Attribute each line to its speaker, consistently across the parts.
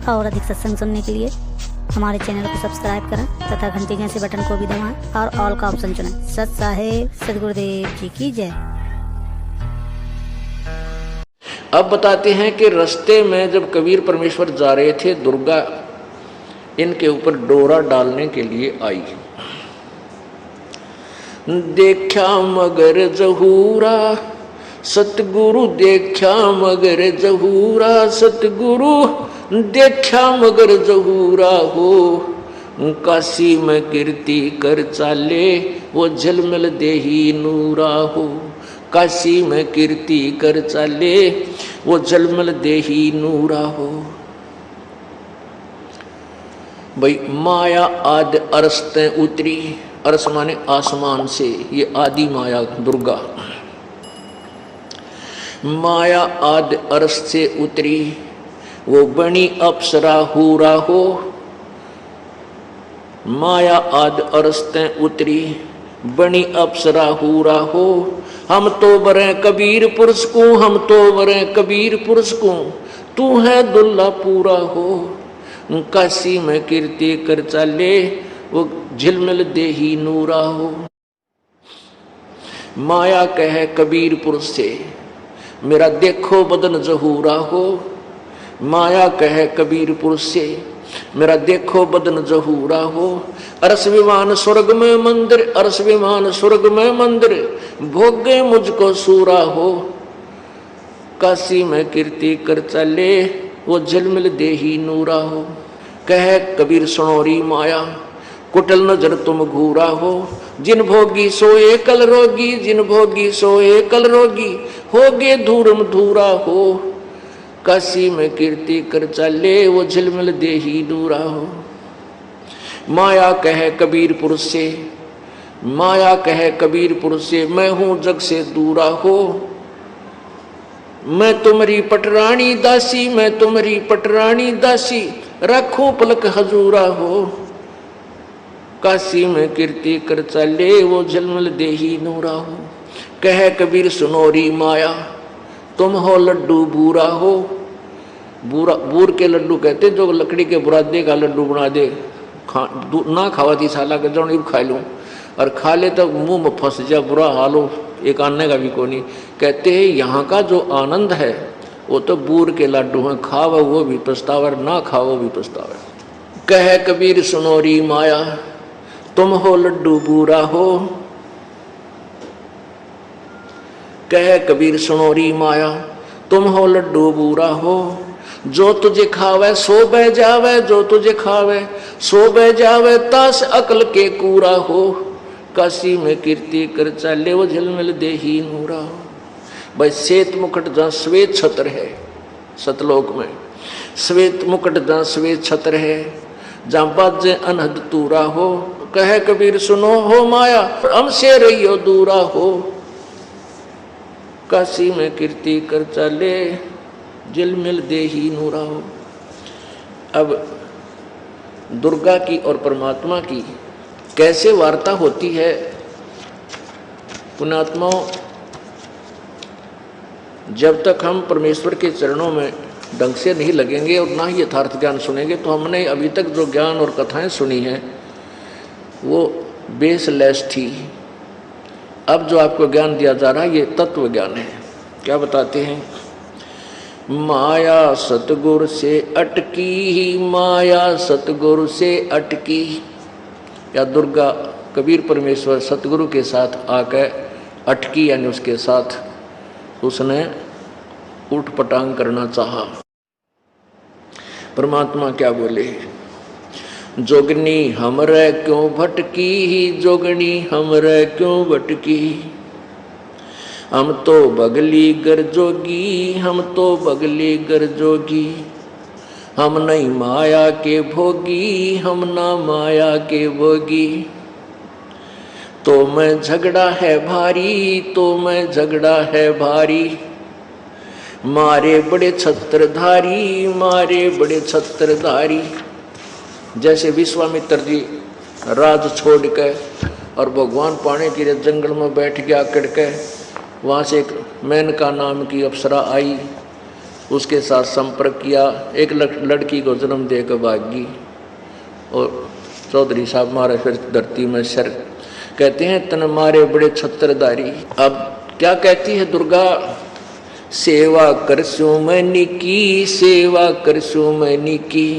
Speaker 1: और अधिक सत्संग सुनने के लिए हमारे चैनल को सब्सक्राइब करें तथा घंटी जैसे बटन को भी दबाएं और ऑल का ऑप्शन चुनें। सत साहेब सदगुरुदेव जी की जय।
Speaker 2: अब बताते हैं कि रास्ते में जब कबीर परमेश्वर जा रहे थे, दुर्गा इनके ऊपर डोरा डालने के लिए आई। देखा मगर जहूरा सतगुरु, देखा मगर जहूरा सतगुरु, देखा मगर जहूरा हो। काशी में कीर्ति कर चाले वो झलमल देही नूरा हो। काशी में कीर्ति कर चाले वो झलमल देही नूरा हो। भाई माया आदि अरस्तें उतरी, अरस माने आसमान से, ये आदि माया दुर्गा। माया आदि अरस से उतरी वो बनी अप्सरा हूरा हो। माया आदि अरस्तें उतरी बनी अप्सरा हूरा हो। हम तो बरे कबीर पुरुष को, हम तो बरे कबीर पुरुष को, तू है दुल्ला पूरा हो। काशी में कीर्ति कर चाले वो झिलमिल देही नूरा हो। माया कहे कबीर पुरुष से, मेरा देखो बदन जहूरा हो। माया कहे कबीर पुरुष से, मेरा देखो बदन जहूरा हो। अरस विमान स्वर्ग में मंदिर, अरस विमान स्वर्ग में मंदिर, भोगे मुझको सूरा हो। काशी में कीर्ति कर चले वो झिलमिल देही नूरा हो। कहे कबीर सुनोरी माया, कुटल नजर तुम घूरा हो। जिन भोगी सोए कल रोगी, जिन भोगी सोए कल रोगी, होगे धूरम धूरा हो। काशी में कीर्ति कर चले वो झिलमिल देही नूरा हो। माया कहे कबीर पुरुष से, माया कहे कबीर पुरुष से, मैं हूं जग से दूरा हो। मैं तुम्हारी पटरानी दासी, मैं तुम्हारी पटरानी दासी, रखो पलक हजूरा हो। काशी में कीर्ति कर चले वो झलमल देही नूरा हो। कहे कबीर सुनोरी माया, तुम हो लड्डू बूरा हो। बूरा, बूर के लड्डू कहते जो लकड़ी के बुरादे का लड्डू बना दे, ना खावा थी साला के जो खा लूँ, और खा ले तो मुंह में फंस जा, बुरा हाल हो, एक आने का भी को नहीं। कहते हैं यहाँ का जो आनंद है वो तो बूर के लड्डू हैं, खावा वो भी पछतावर, ना खाओ भी पछतावर। कहे कबीर सुनोरी माया, तुम हो लड्डू बूरा हो। कहे कबीर सुनोरी माया, तुम हो लड्डू बूरा हो। जो तुझे खावे सो बह जावे, जो तुझे खावे सो बह जावे, तास अकल के कूरा हो। काशी में कीर्ति कर चले वो झिलमिल देही नूरा हो। भाई श्वेत मुकुट जहाँ श्वेत छत्र है, सतलोक में श्वेत मुकुट जहाँ श्वेत छत्र है, जहाँ बाजे अनहद तूरा हो। कहे कबीर सुनो हो माया, हमसे रहियो दूरा हो। काशी में कीर्ति कर चले झिलमिल देही नूरा हो। अब दुर्गा की और परमात्मा की कैसे वार्ता होती है, पुण्यात्माओं, जब तक हम परमेश्वर के चरणों में ढंग से नहीं लगेंगे और ना ही यथार्थ ज्ञान सुनेंगे, तो हमने अभी तक जो ज्ञान और कथाएं सुनी हैं वो बेसलेस थी। अब जो आपको ज्ञान दिया जा रहा है ये तत्व ज्ञान है। क्या बताते हैं? माया सतगुरु से अटकी, माया सतगुरु से अटकी। या दुर्गा कबीर परमेश्वर सतगुरु के साथ आकर अटकी, यानी उसके साथ उसने उठ पटांग करना चाहा। परमात्मा क्या बोले? जोगनी हमरे क्यों भटकी, जोगनी हमरे क्यों भटकी। हम तो बगली गर जोगी, हम तो बगली गर जोगी। हम नहीं माया के भोगी, हम ना माया के भोगी। तो मैं झगड़ा है भारी, तो मैं झगड़ा है भारी। मारे बड़े छत्रधारी, मारे बड़े छत्रधारी। जैसे विश्वामित्र जी राज छोड़ के और भगवान पाने के लिए जंगल में बैठ गया, आकड़ के वहाँ से एक मेनका नाम की अप्सरा आई उसके साथ संपर्क किया। एक लड़की को जन्म देकर भागी और चौधरी साहब मारे फिर धरती में सर। कहते हैं तन मारे बड़े छत्रधारी। अब क्या कहती है दुर्गा? सेवा करसू मैनी की, सेवा करसू मैनी की।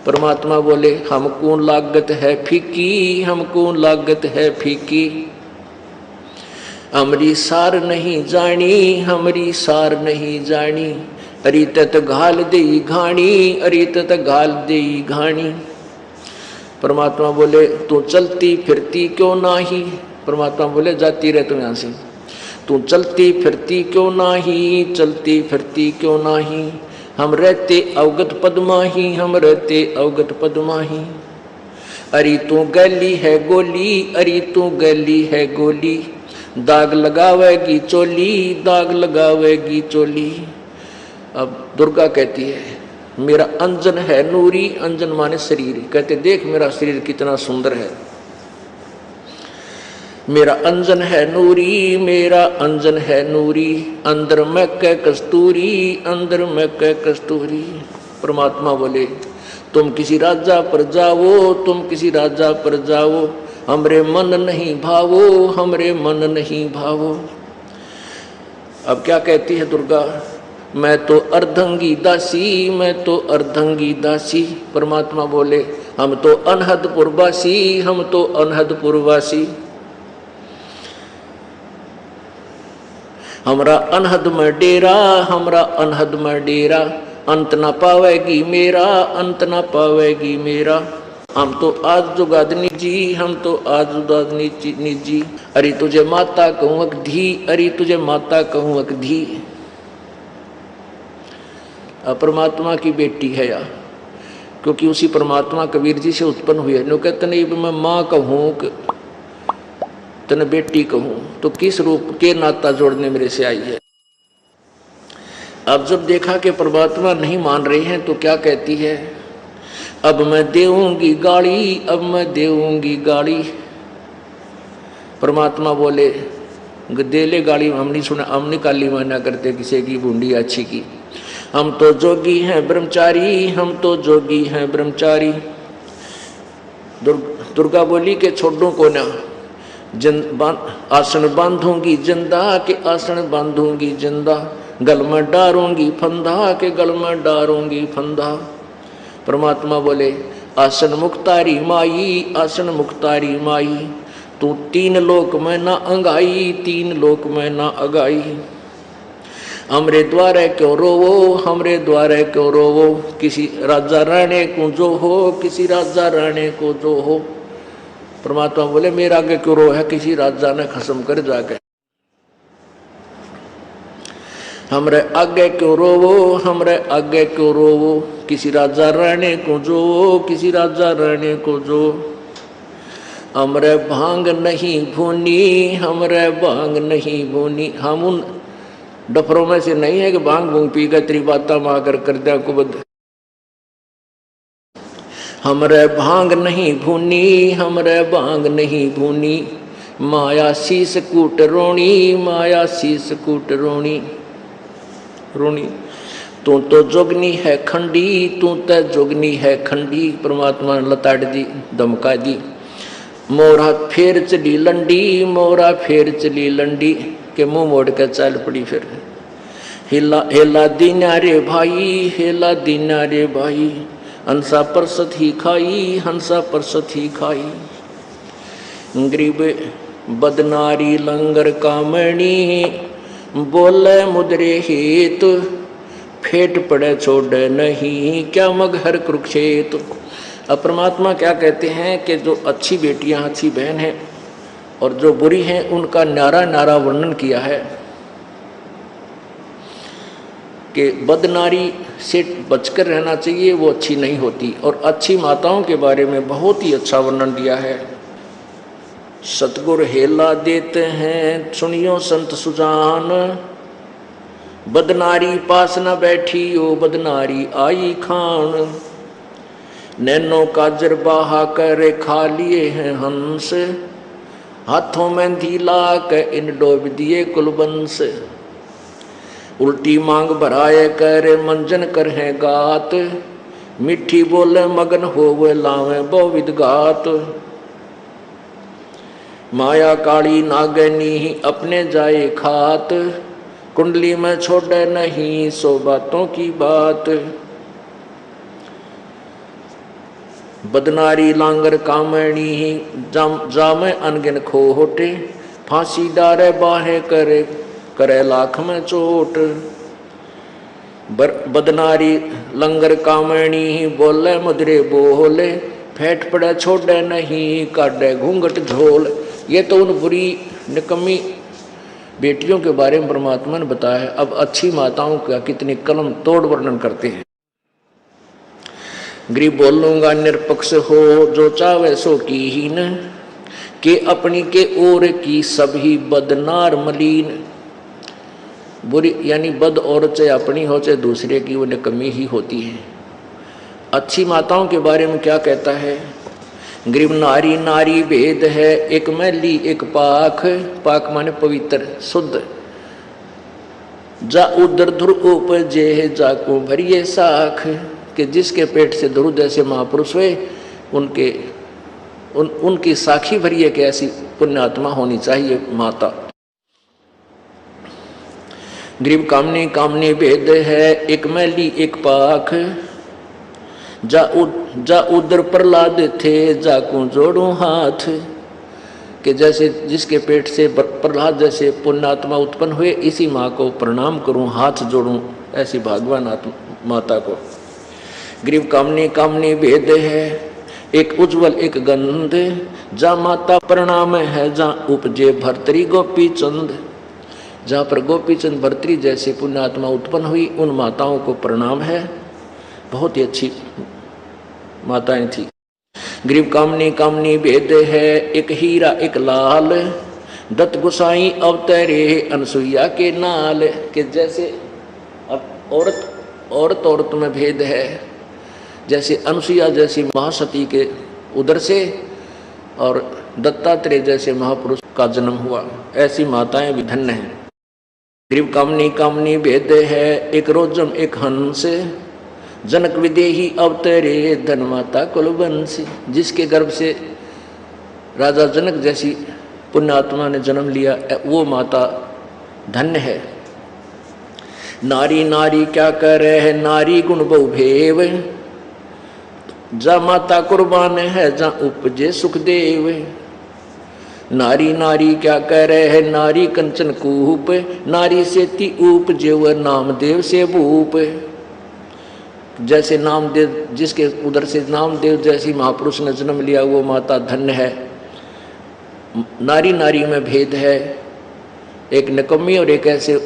Speaker 2: परमात्मा बोले हमको लागत है फीकी, हमको लागत है फीकी। हमरी सार नहीं जानी, हमरी सार नहीं जानी। अरे तत घाल दे घाणी, अरे तत घाल दे घाणी। परमात्मा बोले तू चलती फिरती क्यों नाही। परमात्मा बोले जाती रह तुम यहाँ से। तू चलती फिरती क्यों नाही, चलती फिरती क्यों नाही। हम रहते अवगत पद्माही, हम रहते अवगत पद्माही। अरे तू गली है गोली, अरे तू गली है गोली। दाग लगावेगी चोली, दाग लगावेगी चोली। अब दुर्गा कहती है मेरा अंजन है नूरी, अंजन माने शरीर। कहते देख मेरा शरीर कितना सुंदर है। मेरा अंजन है नूरी, मेरा अंजन है नूरी। अंदर में कै कस्तूरी, अंदर में कै कस्तूरी। परमात्मा बोले तुम किसी राजा पर जाओ, तुम किसी राजा पर जाओ। हमरे मन नहीं भावो, हमरे मन नहीं भावो। अब क्या कहती है दुर्गा? मैं तो अर्धंगी दासी, मैं तो अर्धंगी दासी। परमात्मा बोले हम तो अनहदपुरवासी, हम तो अनहदपुरवासी। हमरा अनहद में डेरा, हमरा अनहद में डेरा। अंत न पावेगी मेरा, अंत न पावेगी मेरा। हम तो आज जुगादनी जी, हम तो आज जुगादनी जी। अरे तुझे माता कहूँ अकधी, अरे तुझे माता कहूँ अकधी। परमात्मा की बेटी है या, क्योंकि उसी परमात्मा कबीर जी से उत्पन्न हुई है। नो कहते नहीं मैं माँ कहूँ तने बेटी कहूँ, तो किस रूप के नाता जोड़ने मेरे से आई है। अब जब देखा कि परमात्मा नहीं मान रहे हैं तो क्या कहती है? अब मैं देऊंगी गाड़ी, अब मैं देऊंगी गाड़ी। परमात्मा बोले दे ले गाड़ी। हम नहीं सुना, हम नहीं काली माना करते किसी की बूंदी अच्छी की। हम तो जोगी हैं ब्रह्मचारी, हम तो जोगी हैं ब्रह्मचारी। दुर्गा बोली के छोड़ो को ना, आसन बांधूंगी जिंदा के आसन बांधूंगी जिंदा। गल में डारूंगी फंदा के गल में डारूंगी फंदा। परमात्मा बोले आसन मुक्तारी माई, आसन मुक्तारी माई। तू तीन लोक में ना अंगाई, तीन लोक में ना अगाई। हमरे द्वारे क्यों रोवो, हमरे द्वारे क्यों रोवो। किसी राजा राणे को जो हो, किसी राजा राणे को जो हो। परमात्मा बोले मेरा आगे क्यों रो है, किसी राजा ने खत्म कर जाके। हमरे आगे क्यों रोवो, हमरे आगे क्यों रोवो। किसी राजा राणे को जो, किसी राजा राणे को जो। हमरे भांग नहीं भूनी, हमरे भांग नहीं भूनी। हम उन डफरों में से नहीं है कि भांग भूंग पी कर तेरी बाता माकर कर दिया कुबद। हमरे भांग नहीं भूनी, हमरे भांग नहीं भूनी। माया शीस कूट रोणी, माया शीस कूट रोणी रोणी। तू तो जोगनी है खंडी, तू तो जोगनी है खंडी। परमात्मा ने लताड़ दी, धमका दी। मोरा फेर चली लंडी, मोरा फेर चली लंडी। के मुंह मोड़ कर चल पड़ी। फिर हिला हेला दीना रे भाई, हेला दीना रे भाई। हंसा परसत ही खाई, हंसा परसत ही खाई। गरीब बदनारी लंगर कामणी। बोले मुद्रे हेत, फेट पड़े छोड़े नहीं। क्या मगहर कुरुक्षेत्र। अब परमात्मा क्या कहते हैं कि जो अच्छी बेटियां, अच्छी बहन हैं और जो बुरी हैं, उनका न्यारा न्यारा वर्णन किया है कि बदनारी से बचकर रहना चाहिए, वो अच्छी नहीं होती। और अच्छी माताओं के बारे में बहुत ही अच्छा वर्णन दिया है। सतगुर हेला देते हैं सुनियो संत सुजान। बदनारी पास न बैठी ओ बदनारी आई खान। नैनो काजर बाहा करे खा लिए हैं हंस। हाथों में धीला के इन डोब दिए कुलबंस। उल्टी मांग भराए करे मंजन कर है गात, मिठी बोले मगन होवे लावे बहुविध घात। माया काली नागनी ही अपने जाए खात, कुंडली में छोड़े नहीं सो बातों की बात। बदनारी लांगर कामणी ही जामे अनगिन खोटे, फांसी डारे बाहे करे करे लाख में चोट। बदनारी लंगर कामणी ही बोले मधुरे बोले, फेंट पड़े छोड़े नहीं काटे घूंघट झोल। ये तो उन बुरी निकम्मी बेटियों के बारे में परमात्मा ने बताया है। अब अच्छी माताओं का कितनी कलम तोड़ वर्णन करते हैं। गरीब बोलूंगा निरपक्ष हो जो चावे सो की हीन, के अपनी के ओर की सभी बदनार मलीन। बुरी यानी बद औरत चाहे अपनी हो चाहे दूसरे की, वो निकम्मी ही होती है। अच्छी माताओं के बारे में क्या कहता है? गरीब नारी नारी भेद है, एक मैली एक पाख। पाक माने पवित्र शुद्ध। जा उदर ध्रुव उपजे जाको भरिए साख, कि जिसके पेट से ध्रुव जैसे महापुरुष हुए उनकी साखी भरिए कि ऐसी पुण्यात्मा होनी चाहिए माता। गरीब कामनी कामनी भेद है, एक मैली एक पाख। जा उदर प्रहलाद थे जाकू जोड़ू हाथ, कि जैसे जिसके पेट से प्रहलाद जैसे पुण्यात्मा उत्पन्न हुए, इसी माँ को प्रणाम करूं, हाथ जोड़ूं, ऐसी भागवान माता को। गरीब कामनी कामनी भेद है, एक उज्जवल एक गंध। जा माता प्रणाम है जा उपजे भर्तरी गोपी चंद। जहाँ पर गोपी चंद भर्तरी जैसे पुण्यात्मा उत्पन्न हुई, उन माताओं को प्रणाम है। बहुत ही अच्छी माताएं थी। गरीब कामनी कामनी भेद है, एक हीरा एक लाल। दत्त गोसाई अवतरे अनसुईया के नाल, के जैसे अब औरत में भेद है। जैसे अनसुईया जैसी महासती के उदर से और दत्तात्रेय जैसे महापुरुष का जन्म हुआ, ऐसी माताएं भी धन्य हैं। गरीब कामनी कामनी भेद है, एक रोजम एक हंस। जनक विदेही अवतरे धनमाता कुलवंश। जिसके गर्भ से राजा जनक जैसी पुण्यात्मा ने जन्म लिया, वो माता धन्य है। नारी नारी क्या करे है, नारी गुण बहुभेव। जा माता कुर्बान है जा उपजे सुखदेव। नारी नारी क्या करे है, नारी कंचन कूप। नारी से ती उपजे व नामदेव से भूप। जैसे नामदेव, जिसके उधर से नामदेव जैसी महापुरुष ने जन्म लिया, वो माता धन्य है। नारी नारी में भेद है, एक निकम्मी और एक ऐसे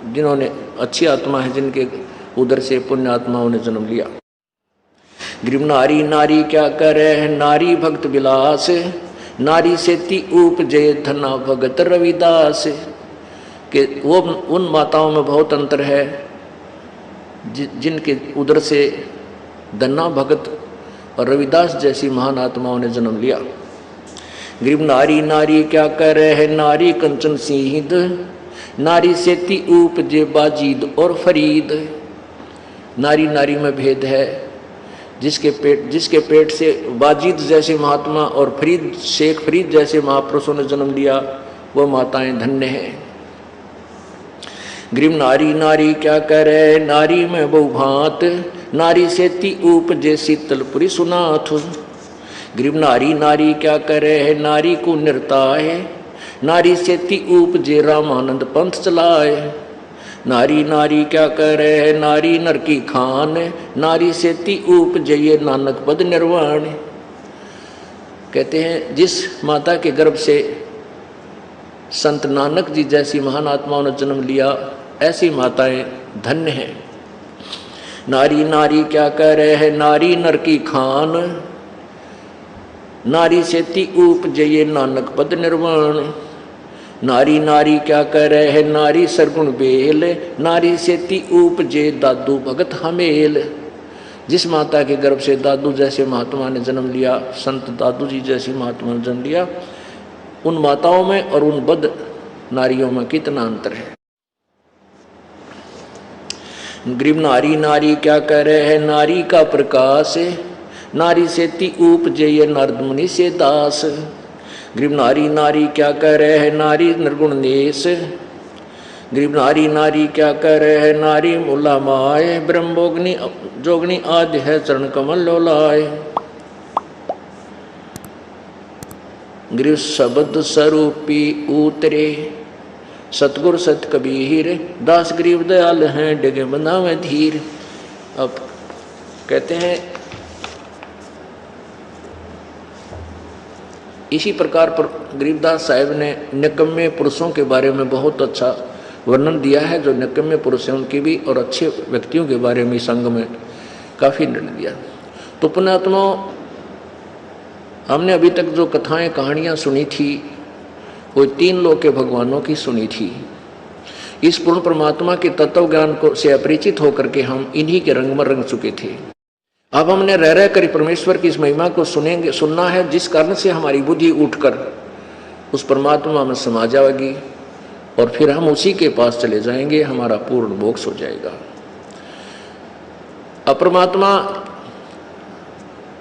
Speaker 2: जिन्होंने अच्छी आत्मा है, जिनके उधर से पुण्य आत्माओं ने जन्म लिया। गरीब नारी नारी क्या करे है, नारी भक्त विलास। नारी से ती उपजे धना भगत रविदास। के वो उन माताओं में बहुत अंतर है जिनके उदर से धन्ना भगत और रविदास जैसी महान आत्माओं ने जन्म लिया। गरीब नारी नारी क्या करे है, नारी कंचन सिंह। नारी से ती उपजे बाजीद और फरीद। नारी नारी में भेद है, जिसके पेट से बाजीद जैसे महात्मा और फरीद शेख फरीद जैसे महापुरुषों ने जन्म लिया, वो माताएं धन्य हैं। गरीब नारी नारी क्या करे, नारी में बहुभांत। नारी से ती उपजे शीतलपुरी सुनाथ। गरीब नारी नारी क्या करे है, नारी को निर्ताय। नारी से ती उपजे रामानंद पंथ चलाए। नारी नारी क्या करे है, नारी नर की खान। नारी से ती उपजे ये नानक पद निर्वाण। कहते हैं जिस माता के गर्भ से संत नानक जी जैसी महान आत्माओं ने जन्म लिया, ऐसी माताएं धन्य हैं। नारी नारी क्या कह रहे हैं, नारी नर की खान। नारी से ती उपजे ये नानक पद निर्वाण। नारी नारी क्या कह रहे हैं, नारी सरगुण बेल। नारी से ती उपजे दादू भगत हमेल। जिस माता के गर्भ से दादू जैसे महात्मा ने जन्म लिया, संत दादू जी जैसी महात्मा ने जन्म लिया, उन माताओं में और उन बद नारियों में कितना अंतर है। गरीब नारी नारी क्या कह रहे हैं, नारी का प्रकाश नारी से ती उपजे ये नारद मुनि से दास। गरीब नारी नारी क्या कह रहे हैं, नारी निर्गुण नेश। गरीब नारी नारी क्या कह रहे हैं, नारी मूला माए। ब्रह्मोग्नि जोगनी आदि है चरण कमल लोलाए। गरीब शब्द स्वरूपी उतरे सतगुर सत कबीर। दास गरीब दयाल हैं डिगे बनावे धीर। अब कहते हैं इसी प्रकार पर गरीबदास साहब ने निकम्मे पुरुषों के बारे में बहुत अच्छा वर्णन दिया है। जो निकम्मे पुरुष हैं उनकी भी और अच्छे व्यक्तियों के बारे में संग में काफ़ी निर्णय दिया। तो पुण्यात्मा, हमने अभी तक जो कथाएं कहानियां सुनी थी वो 3 लोक के भगवानों की सुनी थी। इस पूर्ण परमात्मा के तत्व ज्ञान को से अपरिचित होकर के हम इन्हीं के रंग में रंग चुके थे। अब हमने रह कर परमेश्वर की इस महिमा को सुनना है, जिस कारण से हमारी बुद्धि उठकर उस परमात्मा में समा जाएगी और फिर हम उसी के पास चले जाएंगे, हमारा पूर्ण मोक्ष हो जाएगा। अब परमात्मा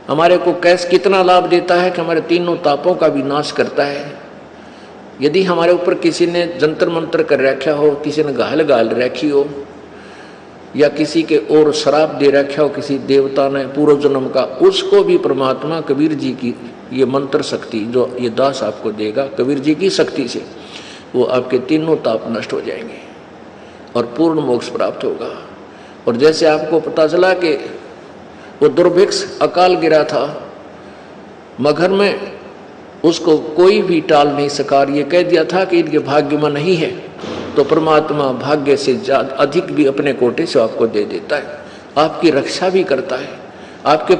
Speaker 2: हमारे को कितना लाभ देता है कि हमारे तीनों तापों का विनाश करता है। यदि हमारे ऊपर किसी ने जंतर मंत्र कर रखा हो, किसी ने गाल रखी हो, या किसी के और शराब दे रखा हो किसी देवता ने पूर्व जन्म का, उसको भी परमात्मा कबीर जी की ये मंत्र शक्ति जो ये दास आपको देगा, कबीर जी की शक्ति से वो आपके तीनों ताप नष्ट हो जाएंगे और पूर्ण मोक्ष प्राप्त होगा। और जैसे आपको पता चला कि वो दुर्भिक्ष अकाल गिरा था मगर में, उसको कोई भी टाल नहीं सका। ये कह दिया था कि इनके भाग्य में नहीं है, तो परमात्मा भाग्य से अधिक भी अपने कोटे से आपको दे देता है, आपकी रक्षा भी करता है, आपके